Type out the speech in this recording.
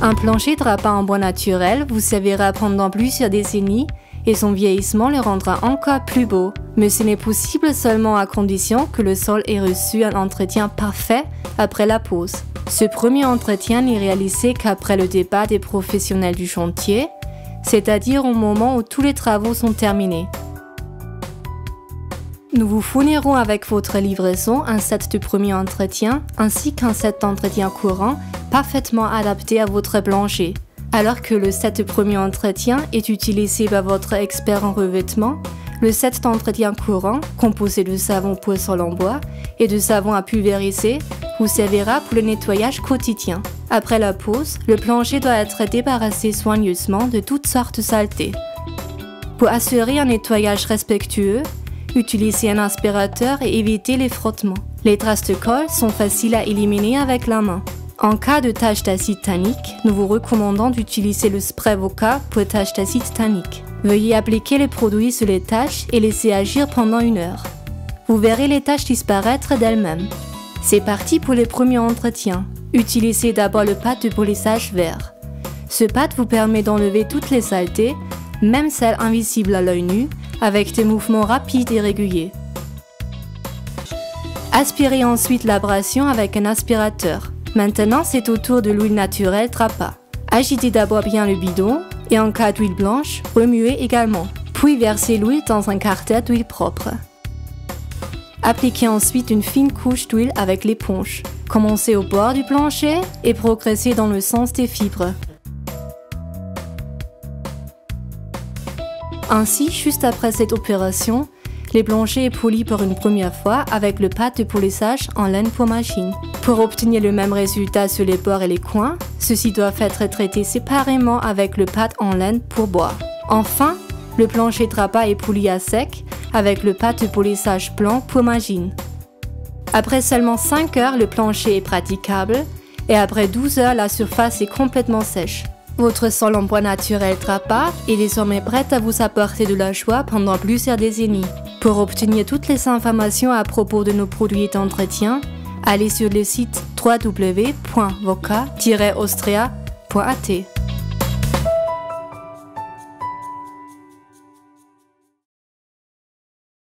Un plancher drapant en bois naturel vous servira pendant plusieurs décennies et son vieillissement le rendra encore plus beau. Mais ce n'est possible seulement à condition que le sol ait reçu un entretien parfait après la pose. Ce premier entretien n'est réalisé qu'après le départ des professionnels du chantier, c'est-à-dire au moment où tous les travaux sont terminés. Nous vous fournirons avec votre livraison un set de premier entretien ainsi qu'un set d'entretien courant parfaitement adapté à votre plancher. Alors que le set de premier entretien est utilisé par votre expert en revêtement, le set d'entretien courant, composé de savon pour sol en bois et de savon à pulvériser, vous servira pour le nettoyage quotidien. Après la pose, le plancher doit être débarrassé soigneusement de toutes sortes de saletés. Pour assurer un nettoyage respectueux, utilisez un aspirateur et évitez les frottements. Les traces de colle sont faciles à éliminer avec la main. En cas de taches d'acide tannique, nous vous recommandons d'utiliser le spray Voca pour taches d'acide tannique. Veuillez appliquer le produit sur les taches et laisser agir pendant 1 heure. Vous verrez les taches disparaître d'elles-mêmes. C'est parti pour le premier entretien. Utilisez d'abord le pad de polissage vert. Ce pad vous permet d'enlever toutes les saletés, même celles invisibles à l'œil nu, avec des mouvements rapides et réguliers. Aspirez ensuite l'abrasion avec un aspirateur. Maintenant, c'est au tour de l'huile naturelle Trapa. Agitez d'abord bien le bidon et en cas d'huile blanche, remuez également. Puis versez l'huile dans un carter d'huile propre. Appliquez ensuite une fine couche d'huile avec l'éponge. Commencez au bord du plancher et progressez dans le sens des fibres. Ainsi, juste après cette opération, le plancher est poli pour une première fois avec le pad de polissage en laine pour machine. Pour obtenir le même résultat sur les bords et les coins, ceux-ci doivent être traités séparément avec le pad en laine pour bois. Enfin, le plancher Trapa est poli à sec avec le pad de polissage blanc pour machine. Après seulement 5 heures, le plancher est praticable et après 12 heures, la surface est complètement sèche. Votre sol en bois naturel Trapa est désormais prêt à vous apporter de la joie pendant plusieurs décennies. Pour obtenir toutes les informations à propos de nos produits d'entretien, allez sur le site www.voca-austria.at.